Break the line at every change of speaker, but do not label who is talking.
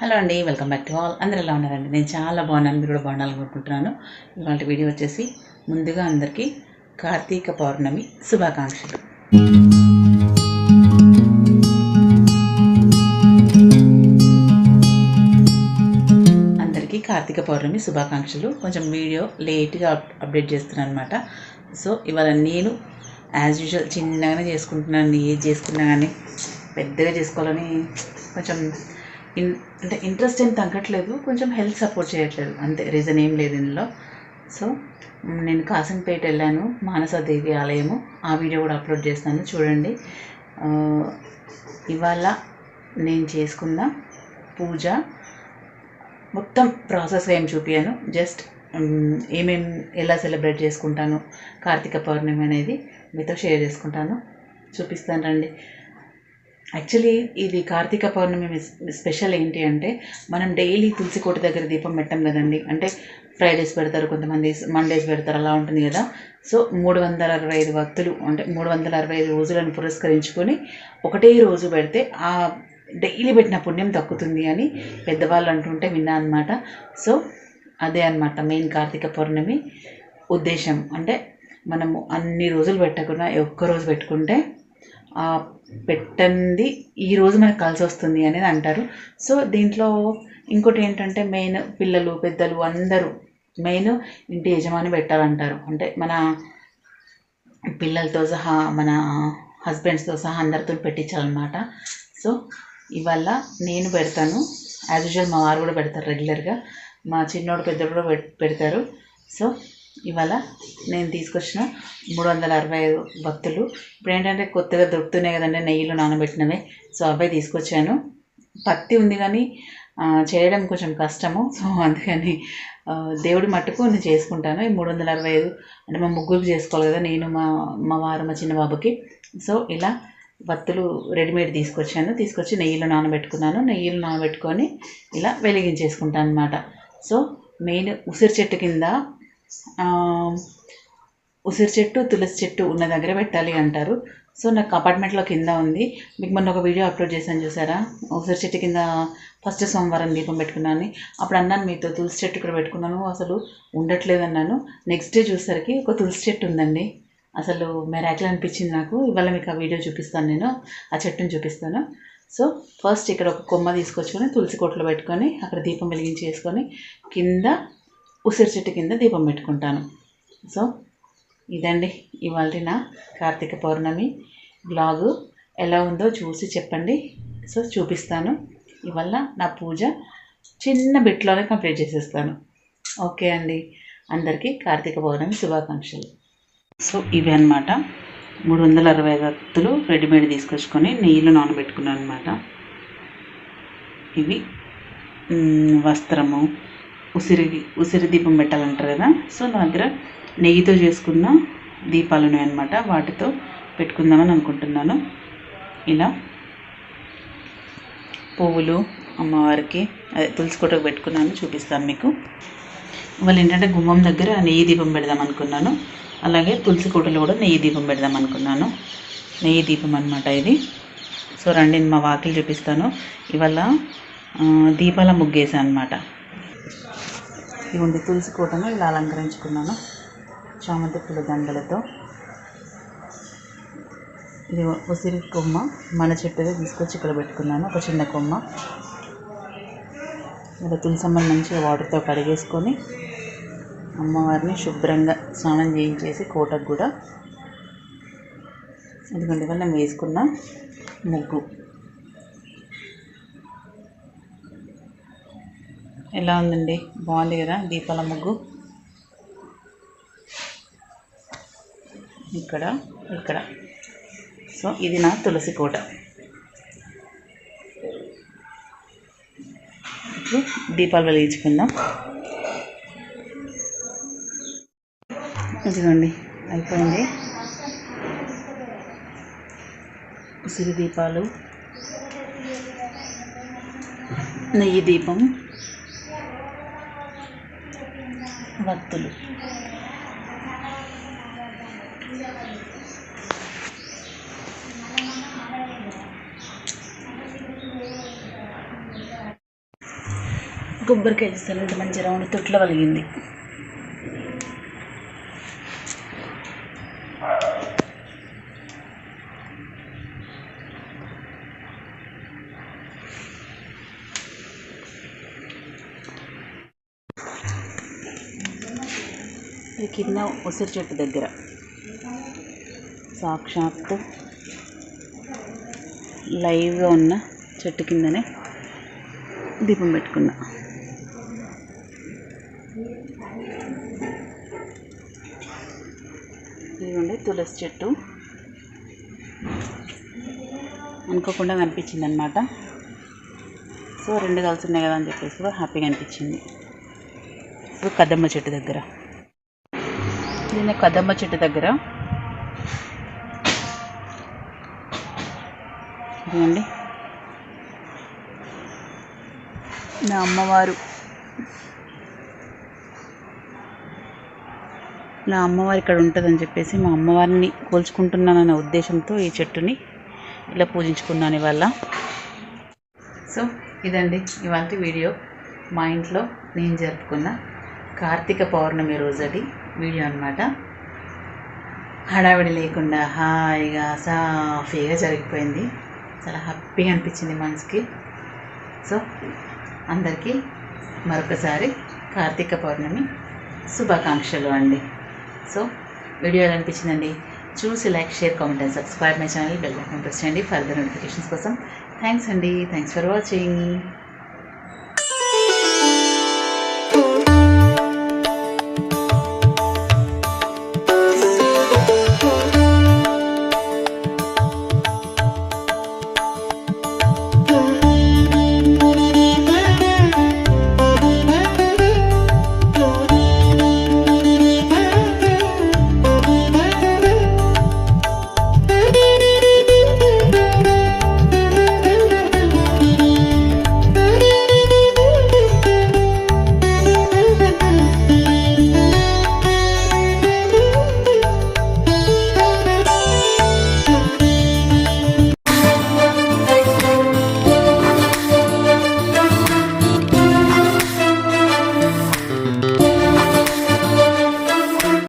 Hello అండి, welcome back to all. అందరూ ఎలా ఉన్నారండి? నేను చాలా బాగున్నాను. మీరు కూడా బాగుండాలని కోరుకుంటున్నాను. ఇవాళ వీడియో వచ్చేసి ముందుగా అందరికీ కార్తీక పౌర్ణమి శుభాకాంక్షలు. అందరికీ కార్తీక పౌర్ణమి శుభాకాంక్షలు. కొంచెం వీడియో లేట్గా అప్డేట్ చేస్తున్నాను అనమాట. సో ఇవాళ నేను యాజ్ యూజువల్ చిన్నగానే చేసుకుంటున్నాను. ఏది చేసుకున్నా కానీ పెద్దగా చేసుకోవాలని కొంచెం అంటే ఇంట్రెస్ట్ ఏం తగ్గట్లేదు, కొంచెం హెల్త్ సపోర్ట్ చేయట్లేదు, అంతే. రీజన్ ఏం లేదు ఇందులో. సో నేను కాసంపేట వెళ్ళాను, మానసాదేవి ఆలయము. ఆ వీడియో కూడా అప్లోడ్ చేస్తాను, చూడండి. ఇవాళ నేను చేసుకున్న పూజ మొత్తం ప్రాసెస్గా ఏం చూపించాను, జస్ట్ ఎలా సెలబ్రేట్ చేసుకుంటాను కార్తీక పౌర్ణమి అనేది మీతో షేర్ చేసుకుంటాను, చూపిస్తాను రండి. యాక్చువల్లీ ఇది కార్తీక పౌర్ణమి స్పెషల్ ఏంటి అంటే, మనం డైలీ తులసి కోట దగ్గర దీపం పెట్టాం కదండి. అంటే ఫ్రైడేస్ పెడతారు, కొంతమంది మండేస్ పెడతారు, అలా ఉంటుంది కదా. సో 365 భక్తులు, అంటే 365 రోజులను పురస్కరించుకొని ఒకటే రోజు పెడితే ఆ డైలీ పెట్టిన పుణ్యం దక్కుతుంది అని పెద్దవాళ్ళు అంటుంటే విన్నా అనమాట. సో అదే అనమాట మెయిన్ కార్తీక పౌర్ణమి ఉద్దేశం. అంటే మనము అన్ని రోజులు పెట్టకుండా ఒక్కరోజు పెట్టుకుంటే పెట్టండి ఈరోజు మనకు కలిసి వస్తుంది అనేది అంటారు. సో దీంట్లో ఇంకోటి ఏంటంటే, మెయిన్ పిల్లలు పెద్దలు అందరూ, మెయిన్ ఇంటి యజమాని పెట్టాలంటారు. అంటే మన పిల్లలతో సహా, మన హస్బెండ్స్తో సహా అందరితో పెట్టించాలన్నమాట. సో ఇవాళ నేను పెడతాను, యాజ్ యూజువల్ మా వారు కూడా పెడతారు రెగ్యులర్గా, మా చిన్నోడు పెద్దోడు కూడా పెడతారు. సో ఇవాళ నేను తీసుకొచ్చిన 365 భక్తులు. ఇప్పుడు ఏంటంటే కొత్తగా దొరుకుతున్నాయి కదండి నెయ్యిలో నానబెట్టినవే. సో అవే తీసుకొచ్చాను. పత్తి ఉంది కానీ చేయడం కొంచెం కష్టము. సో అందుకని దేవుడి మట్టుకు నేను చేసుకుంటాను. ఈ 365 అంటే మా ముగ్గురికి చేసుకోవాలి కదా, నేను మా వారు మా చిన్న బాబుకి. సో ఇలా వత్తులు రెడీమేడ్ తీసుకొచ్చి నెయ్యిలో నానబెట్టుకున్నాను. నెయ్యిలో నానబెట్టుకొని ఇలా వెలిగించేసుకుంటాను అనమాట. సో మెయిన్ ఉసిరి చెట్టు కింద, ఉసిరి చెట్టు తులసి చెట్టు ఉన్న దగ్గర పెట్టాలి అంటారు. సో నాకు అపార్ట్మెంట్లో కింద ఉంది. మీకు మొన్న ఒక వీడియో అప్లోడ్ చేశాను చూసారా, ఉసిరి చెట్టు కింద ఫస్ట్ సోమవారం దీపం పెట్టుకున్నాను. అప్పుడు అన్నాను మీతో, తులసి చెట్టు ఇక్కడ పెట్టుకున్నాను అసలు ఉండట్లేదు అన్నాను. నెక్స్ట్ డే చూసేసరికి ఒక తులసి చెట్టు ఉందండి. అసలు మెరాకిల్ అనిపించింది నాకు. ఇవాళ మీకు ఆ వీడియో చూపిస్తాను, నేను ఆ చెట్టుని చూపిస్తాను. సో ఫస్ట్ ఇక్కడ ఒక కొమ్మ తీసుకొచ్చుకొని తులసి కోటలో పెట్టుకొని అక్కడ దీపం వెలిగించి వేసుకొని కింద ఉసిరి చెట్టు కింద దీపం పెట్టుకుంటాను. సో ఇదండి ఇవాళ నా కార్తీక పౌర్ణమి బ్లాగు. ఎలా ఉందో చూసి చెప్పండి. సో చూపిస్తాను. ఇవాళ నా పూజ చిన్న బిట్లోనే కంప్లీట్ చేసేస్తాను. ఓకే అండి, అందరికీ కార్తీక పౌర్ణమి శుభాకాంక్షలు. సో ఇవి అన్నమాట 360 భక్తులు రెడీమేడ్ తీసుకొచ్చుకొని నెయ్యిలో నానబెట్టుకున్నాను అనమాట. ఇవి వస్త్రము, ఉసిరి దీపం పెట్టాలంటారు కదా. సో నా దగ్గర నెయ్యితో చేసుకున్న దీపాలు ఉన్నాయన్నమాట, వాటితో పెట్టుకుందామని అనుకుంటున్నాను. ఇలా పువ్వులు అమ్మవారికి అదే తులసి కోటకు పెట్టుకున్నాను, చూపిస్తాను మీకు. వాళ్ళు ఏంటంటే గుమ్మం దగ్గర నెయ్యి దీపం పెడదాం అనుకున్నాను, అలాగే తులసి కోటలో కూడా నెయ్యి దీపం పెడదాం అనుకున్నాను. నెయ్యి దీపం అనమాట ఇది. సో రండి మా వాకిలు చూపిస్తాను. ఇవాళ దీపాల ముగ్గేసాను అనమాట. ఇవి తులసి కోటను ఇలా అలంకరించుకున్నాను చామంతి పూల దండలతో. ఇది ఉసిరి కొమ్మ మన చెట్టుగా తీసుకొచ్చి ఇక్కడ పెట్టుకున్నాను, ఒక చిన్న కొమ్మ. ఇలా తులసమ్మని మంచిగా వాటర్తో కడిగేసుకొని అమ్మవారిని శుభ్రంగా స్నానం చేయించేసి కోటకు కూడా, ఎందుకంటే ఇవాళ నేను వేసుకున్న ముగ్గు ఎలా ఉందండి, బాగుంది కదా దీపాల ముగ్గు. ఇక్కడ సో ఇది నా తులసి కోట. ఇప్పుడు దీపాలు వెలిగించుకుందాం. ఇదిగోండి అయిపోయింది. ఉసిరి దీపాలు, నెయ్యి దీపం, వత్తులు. కొబ్బరికాయ చూస్తారు ఇంత మంచి రౌండ్ తొట్ల వలిగింది. ఇది కింద ఉసిరి చెట్టు దగ్గర సాక్షాత్తు లైవ్గా ఉన్న చెట్టు కిందనే దీపం పెట్టుకున్నా. ఇదిగోండి తులసి చెట్టు అనుకోకుండా కనిపించింది అనమాట. సో రెండు కలిసి ఉన్నాయి కదా అని చెప్పేసి కూడా హ్యాపీగా అనిపించింది. ఇప్పుడు కదమ్మ చెట్టు దగ్గర, దీన్ని కదమ్మ చెట్టు దగ్గర ఇదిగోండి నా అమ్మవారు ఇక్కడ ఉంటుందని చెప్పేసి మా అమ్మవారిని కోల్చుకుంటున్నానన్న ఉద్దేశంతో ఈ చెట్టుని ఇలా పూజించుకున్నాను ఇవాళ. సో ఇదండి ఇవాళ వీడియో. మా ఇంట్లో నేను జరుపుకున్న కార్తీక పౌర్ణమి రోజటి వీడియో అన్నమాట. హడావిడి లేకుండా హాయిగా సాఫీగా జరిగిపోయింది. చాలా హ్యాపీగా అనిపించింది మనసుకి. సో అందరికీ మరొకసారి కార్తీక పౌర్ణమి శుభాకాంక్షలు అండి. సో వీడియో ఎలా అనిపించిందండి? చూసి like, share, comment and subscribe my channel. Bell icon press చేయండి ఫర్దర్ నోటిఫికేషన్స్ కోసం. థ్యాంక్స్ అండి. Thanks for watching.